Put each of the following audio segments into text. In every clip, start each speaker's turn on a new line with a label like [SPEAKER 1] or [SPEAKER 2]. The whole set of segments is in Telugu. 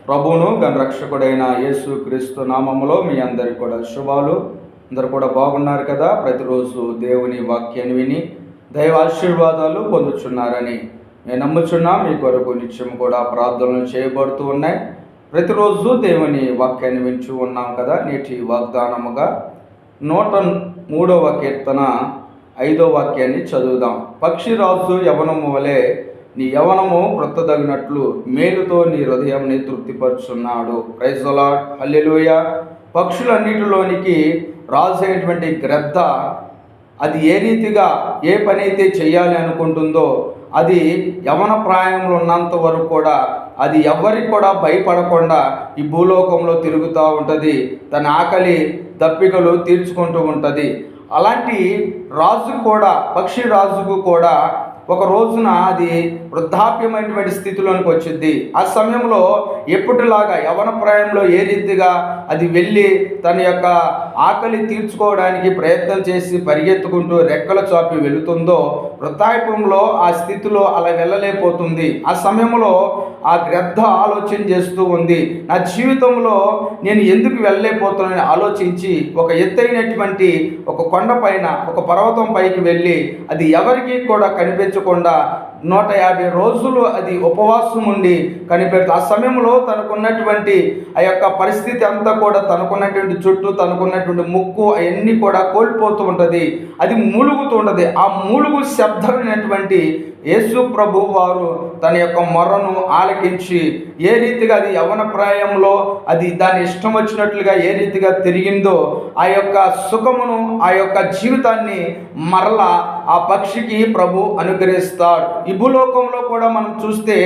[SPEAKER 1] ప్రభువును గణరక్షకుడైన యేసు క్రీస్తు నామములో మీ అందరికి కూడా శుభాలు. అందరు కూడా బాగున్నారు కదా? ప్రతిరోజు దేవుని వాక్యాన్ని విని దైవ ఆశీర్వాదాలు పొందుచున్నారని నేను నమ్ముచున్నా. మీ కొరకు నిత్యం కూడా ప్రార్థనలు చేయబడుతూ ఉన్నాయి. ప్రతిరోజు దేవుని వాక్యాన్ని వింటూ ఉన్నాం కదా. నేటి వాగ్దానముగా 103వ కీర్తన 5వ వాక్యాన్ని చదువుదాం. పక్షిరాజు యవనము వలె నీ యవనము క్రొత్తదగినట్లు మేలుతో నీ హృదయంని తృప్తిపరుచున్నాడు. ప్రైజ్ ది లార్డ్, హల్లెలూయా. పక్షులన్నిటిలోనికి రాజు అయినటువంటి గ్రద్ద అది ఏ రీతిగా ఏ పని అయితే చేయాలి అనుకుంటుందో అది యవన ప్రాయంలో ఉన్నంత వరకు కూడా అది ఎవరికి కూడా భయపడకుండా ఈ భూలోకంలో తిరుగుతూ ఉంటుంది. తన ఆకలి దప్పికలు తీర్చుకుంటూ ఉంటుంది. అలాంటి రాజు కూడా, పక్షి రాజుకు కూడా ఒక రోజున అది వృద్ధాప్యమైనటువంటి స్థితిలోనికి వచ్చింది. ఆ సమయంలో ఎప్పటిలాగా యవన ప్రాయంలో ఏ రీతిగా అది వెళ్ళి తన యొక్క ఆకలి తీర్చుకోవడానికి ప్రయత్నం చేసి పరిగెత్తుకుంటూ రెక్కల చాపి వెళుతుందో, వృద్ధాప్యంలో ఆ స్థితిలో అలా వెళ్ళలేకపోతుంది. ఆ సమయంలో ఆ గ్రద్ద ఆలోచన చేస్తూ ఉంది, నా జీవితంలో నేను ఎందుకు వెళ్ళలేకపోతున్నానని ఆలోచించి ఒక ఎత్తైనటువంటి ఒక కొండ పైన ఒక పర్వతం పైకి వెళ్ళి అది ఎవరికి కూడా కనిపించకుండా 150 రోజులు అది ఉపవాసం ఉండి కనిపెడుతుంది. ఆ సమయంలో తనకున్నటువంటి ఆ యొక్క పరిస్థితి అంతా కూడా, తనకున్నటువంటి చుట్టూ, తనకున్నటువంటి ముక్కు అవన్నీ కూడా కోల్పోతూ ఉంటుంది. అది మూలుగుతూ ఉంటుంది. ఆ మూలుగు శబ్దమైనటువంటి యేసు ప్రభు వారు తన యొక్క మొర్రను ఆలకించి ఏ రీతిగా అది యవన ప్రాయంలో అది దాని ఇష్టం వచ్చినట్లుగా ఏ రీతిగా తిరిగిందో ఆ యొక్క సుఖమును, ఆ యొక్క జీవితాన్ని మరలా ఆ పక్షికి ప్రభు అనుగ్రహిస్తాడు. ఈ భూలోకంలో కూడా మనం చూస్తే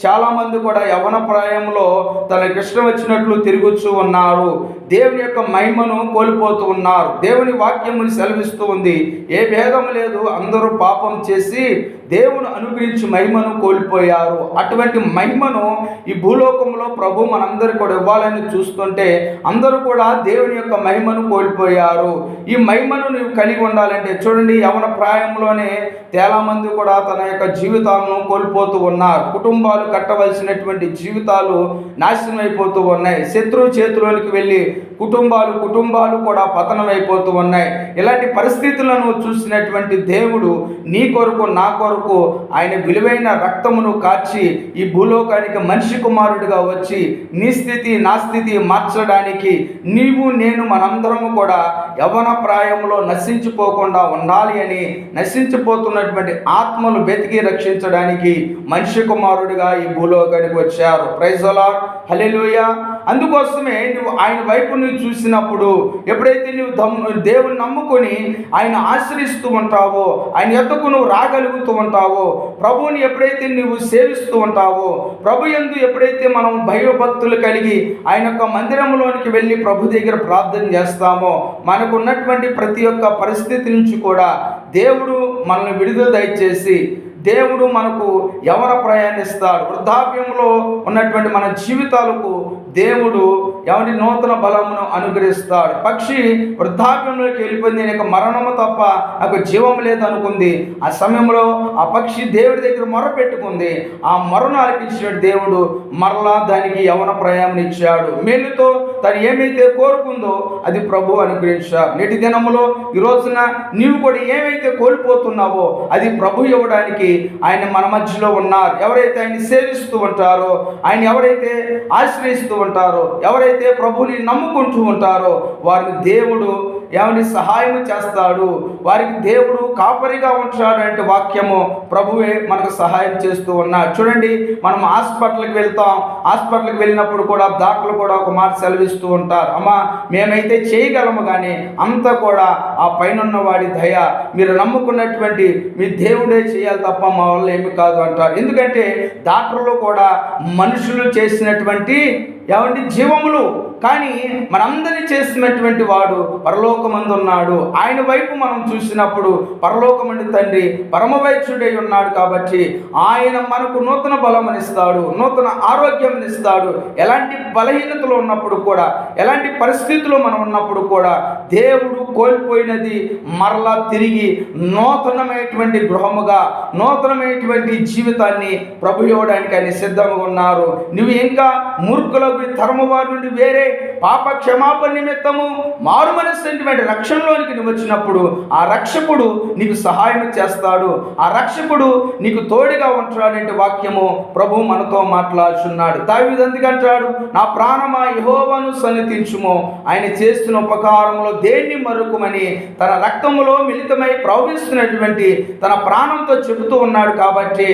[SPEAKER 1] చాలామంది కూడా యవన ప్రాయంలో తనకి ఇష్టం వచ్చినట్లు తిరుగుతూ ఉన్నారు. దేవుని యొక్క మహిమను కోల్పోతూ ఉన్నారు. దేవుని వాక్యమును సెలవిస్తూ ఉంది, ఏ భేదం లేదు, అందరూ పాపం చేసి దేవుని అనుగ్రహించి మహిమను కోల్పోయారు. అటువంటి మహిమను ఈ భూలోకంలో ప్రభు మనందరికీ కూడా ఇవ్వాలని చూస్తుంటే అందరూ కూడా దేవుని యొక్క మహిమను కోల్పోయారు. ఈ మహిమను నువ్వు కలిగి ఉండాలంటే చూడండి, యవన ప్రాయంలోనే చాలామంది కూడా తన యొక్క జీవితాలను కోల్పోతూ ఉన్నారు. కుటుంబాలు కట్టవలసినటువంటి జీవితాలు నాశనం అయిపోతూ ఉన్నాయి. శత్రువు చేతిలోనికి వెళ్ళి కుటుంబాలు కూడా పతనం అయిపోతూ ఉన్నాయి. ఇలాంటి పరిస్థితులను చూసినటువంటి దేవుడు నీ కొరకు, నా కొరకు ఆయన విలువైన రక్తమును కార్చి ఈ భూలోకానికి మనిషి కుమారుడిగా వచ్చి నీ స్థితి నా స్థితి మార్చడానికి నీవు నేను మనందరము కూడా యవ్వన ప్రాయంలో నశించిపోకుండా ఉండాలి అని, నశించిపోతున్నటువంటి ఆత్మను వెతికి రక్షించడానికి మనిషి కుమారుడిగా ఈ భూలోకానికి వచ్చారు. ప్రైజ్ ది లార్డ్, హల్లెలూయా. అందుకోసమే నువ్వు ఆయన వైపు నువ్వు చూసినప్పుడు, ఎప్పుడైతే నువ్వు దేవుని నమ్ముకొని ఆయన ఆశ్రయిస్తూ ఉంటావో, ఆయన యొద్దకు నువ్వు రాగలుగుతూ ఉంటావో, ప్రభువుని ఎప్పుడైతే నువ్వు సేవిస్తూ ఉంటావో, ప్రభు యందు ఎప్పుడైతే మనం భయభక్తులు కలిగి ఆయన యొక్క మందిరంలోనికి వెళ్ళి ప్రభు దగ్గర ప్రార్థన చేస్తామో, మనకు ఉన్నటువంటి ప్రతి ఒక్క పరిస్థితి నుంచి కూడా దేవుడు మనల్ని విడుదల దయచేసి దేవుడు మనకు యవన ప్రయాణిస్తాడు. వృద్ధాప్యంలో ఉన్నటువంటి మన జీవితాలకు దేవుడు ఎవరి నూతన బలమును అనుగ్రహిస్తాడు. పక్షి వృద్ధాప్యంలోకి వెళ్ళిపోయింది, నాకు మరణము తప్ప నాకు జీవం లేదనుకుంది. ఆ సమయంలో ఆ పక్షి దేవుడి దగ్గర మొర పెట్టుకుంది. ఆ మొరను ఆలకించిన దేవుడు మరలా దానికి యవన ప్రయాణం ఇచ్చాడు. మేలుతో తను ఏమైతే కోరుకుందో అది ప్రభు అనుగ్రహించాడు. నేటి దినములో ఈ రోజున నీవు కూడా ఏమైతే కోల్పోతున్నావో అది ప్రభు ఇవ్వడానికి ఆయన మన మధ్యలో ఉన్నారు. ఎవరైతే ఆయన సేవిస్తూ ఉంటారో, ఆయన ఎవరైతే ఆశ్రయిస్తూ ఉంటారో, ఎవరైతే ప్రభుని నమ్ముకుంటూ ఉంటారో వారిని దేవుడు ఎవరిని సహాయం చేస్తాడు, వారికి దేవుడు కాపరిగా ఉంటాడు అంటే వాక్యము ప్రభువే మనకు సహాయం చేస్తూ ఉన్నాడు. చూడండి, మనం హాస్పిటల్కి వెళ్తాం. హాస్పిటల్కి వెళ్ళినప్పుడు కూడా డాక్టర్లు కూడా ఒక మాట సెలవిస్తూ ఉంటారు, అమ్మా మేమైతే చేయగలము కానీ అంతా కూడా ఆ పైన వాడి దయ, మీరు నమ్ముకున్నటువంటి మీ దేవుడే చేయాలి తప్ప మా వల్ల ఏమి కాదు అంటారు. ఎందుకంటే డాక్టర్లు కూడా మనుషులు చేసినటువంటి జీవములు, కానీ మనందరినీ చేసినటువంటి వాడు పరలోక పరలోకమందున్నాడు. ఆయన వైపు మనం చూసినప్పుడు పరలోకమందు తండ్రి పరమవైద్యుడై ఉన్నాడు. కాబట్టి ఆయన మనకు నూతన బలమనిస్తాడు, నూతన ఆరోగ్యంనిస్తాడు. ఎలాంటి బలహీనతలు ఉన్నప్పుడు కూడా, ఎలాంటి పరిస్థితుల్లో మనం ఉన్నప్పుడు కూడా దేవుడు కోల్పోయినది మరలా తిరిగి నూతనమైనటువంటి గృహముగా, నూతనమైనటువంటి జీవితాన్ని ప్రభు ఇవ్వడానికి ఆయన సిద్ధంగా ఉన్నారు. నువ్వు ఇంకా మూర్ఖులకు తరము వారి నుండి వేరే పాప క్షమాపణ నిమిత్తము మారు మనస్సైనటువంటి రక్షణలోనికి నువ్వు వచ్చినప్పుడు ఆ రక్షకుడు నీకు సహాయం చేస్తాడు, ఆ రక్షకుడు నీకు తోడుగా ఉంటాడంటే వాక్యము ప్రభు మనతో మాట్లాడుచున్నాడు. దావీదు అందుకంటాడు, నా ప్రాణమా యెహోవాను సన్నిధించుము, ఆయన చేస్తున్న ఉపకారములో దేన్ని మరుకుమని తన రక్తములో మిళితమై ప్రవహిస్తున్నటువంటి తన ప్రాణంతో చెబుతూ ఉన్నాడు. కాబట్టి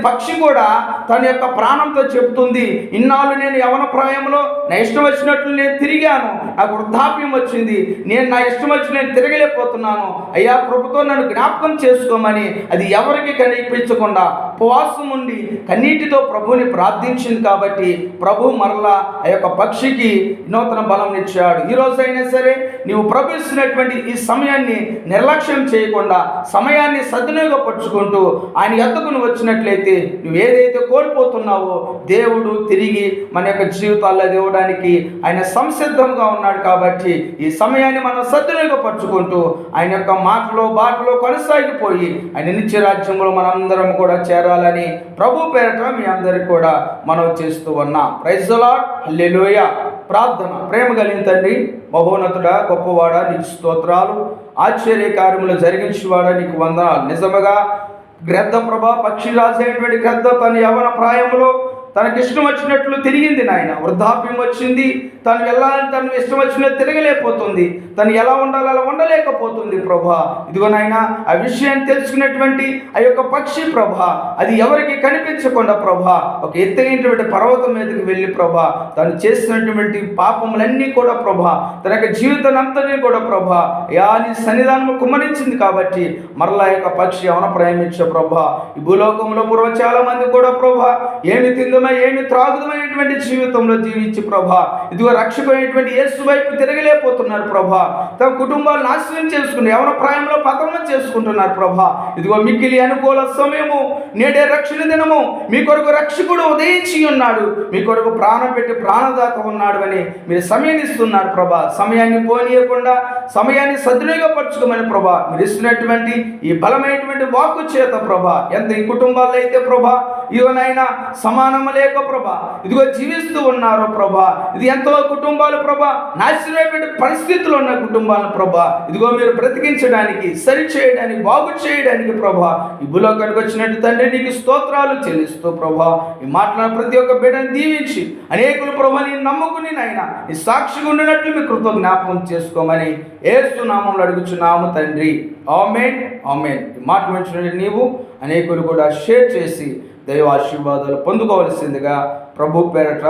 [SPEAKER 1] పక్షి కూడా తన యొక్క ప్రాణంతో చెబుతుంది, ఇన్నాళ్ళు నేను యవన ప్రాయంలో నా ఇష్టం వచ్చినట్లు నేను తిరిగాను, నాకు వృద్ధాప్యం వచ్చింది, నేను నా ఇష్టం వచ్చి నేను తిరగలేకపోతున్నాను, అయ్యా ప్రభుతో నన్ను జ్ఞాపకం చేసుకోమని అది ఎవరికి కనిపించకుండా ఉపవాసం ఉండి కన్నీటితో ప్రభుని ప్రార్థించింది. కాబట్టి ప్రభు మరలా ఆ యొక్క పక్షికి నూతన బలం ఇచ్చాడు. ఈ రోజైనా సరే నీవు ప్రభు ఇస్తున్నటువంటి ఈ సమయాన్ని నిర్లక్ష్యం చేయకుండా సమయాన్ని సద్వినియోగపరుచుకుంటూ ఆయన ఎద్దకు నువ్వు వచ్చినట్లయితే నువ్వు ఏదైతే కోల్పోతున్నావో దేవుడు తిరిగి మన యొక్క జీవితాల్లో ఇవ్వడానికి ఆయన సంసిద్ధంగా ఉన్నాడు. కాబట్టి ఈ సమయాన్ని మనం సద్వినియోగపరుచుకుంటూ ఆయన యొక్క మాటలో బాటలో కొనసాగిపోయి ఆయన నిత్య రాజ్యంలో మనందరం కూడా చేరాలని ప్రభు పేరట మీ అందరికి కూడా మనం చేస్తూ ఉన్నాం. ప్రైజ్ ది లార్డ్, హల్లెలూయా. ప్రార్థన. ప్రేమ కలిగిన తండ్రి, మహోన్నతుడా, గొప్పవాడా, నీకు స్తోత్రాలు. ఆశ్చర్య కార్యములు జరిగించేవాడా నీకు వందనాలు. నిజముగా గ్రద్ద ప్రభా, పక్షి రాసేటువంటి గ్రద్ద తన యవన ప్రాయంలో తనకిష్టం వచ్చినట్లు తిరిగింది నాయన. వృద్ధాప్యం వచ్చింది, తను వెళ్ళాలని తను ఇష్టం వచ్చినట్టు తిరగలేకపోతుంది, తను ఎలా ఉండాలో అలా ఉండలేకపోతుంది ప్రభా. ఇదిగో నాయన, ఆ విషయాన్ని తెలుసుకున్నటువంటి ఆ యొక్క పక్షి ప్రభా, అది ఎవరికి కనిపించకుండా ప్రభా ఒక ఎత్తైనటువంటి పర్వతం మీదకి వెళ్ళి ప్రభా తను చేసినటువంటి పాపములన్నీ కూడా ప్రభా, తన యొక్క జీవితాన్ని అంతని కూడా ప్రభా నీ సన్నిధానము కుమ్మరించింది. కాబట్టి మరలా యొక్క పక్షి అవన ప్రయాణించే ప్రభా, ఈ భూలోకంలో పూర్వ చాలా మంది కూడా ప్రభా ఏమి తిందో ఏమి త్రాగుదమైనటువంటి జీవితంలో జీవించి ప్రభా ఇదిగో రక్షకుడైనటువంటి యేసు వైపు తిరగలేకపోతున్నారు ప్రభా. తమ కుటుంబాలు నాశనం చేసుకుని యవన ప్రాయంలో పతనం చేసుకుంటున్నారు ప్రభా. ఇదిగో మిక్కిలి అనుకూల సమయము, నేడే రక్షణ దినము, మీ కొరకు రక్షకుడు ఉదయించి ఉన్నాడు, మీ కొరకు ప్రాణం పెట్టి ప్రాణదాత ఉన్నాడు అని మీరు సమయాన్ని ఇస్తున్నారు ప్రభా. సమయాన్ని పోనీయకుండా సమయాన్ని సద్వినియోగపరచుకోమని ప్రభా మీరు ఇస్తున్నటువంటి ఈ బలమైనటువంటి వాక్కు చేత ప్రభా ఎంత ఈ కుటుంబాల్లో అయితే ప్రభా ఇవనైనా సమానము లేక ప్రభా ఇదిగో జీవిస్తూ ఉన్నారు ప్రభా. ఇది ఎంతో కుటుంబాలు ప్రభా నాశనమైనటువంటి పరిస్థితులు ఉన్న కుటుంబాలను ప్రభా ఇదిగో మీరు బ్రతికించడానికి, సరి చేయడానికి, బాగు చేయడానికి ప్రభా ఈ భూలోకానికి వచ్చినట్టు తండ్రి నీకు స్తోత్రాలు చెల్లిస్తూ ప్రభా ఈ మాట్లాడిన ప్రతి ఒక్క బిడ్డను దీవించి అనేకులు ప్రభా నీ నమ్ముకుని నాయన ఈ సాక్షిగా ఉండినట్లు మీ కృత జ్ఞాపకం చేసుకోమని యేసు నామములో అడుగుచున్నాము తండ్రి. ఆమేన్, ఆమేన్. ఈ మాట వింటున్న నీవు అనేకులు కూడా షేర్ చేసి దైవ ఆశీర్వాదాలు పొందుకోవలసిందిగా ప్రభు పేరట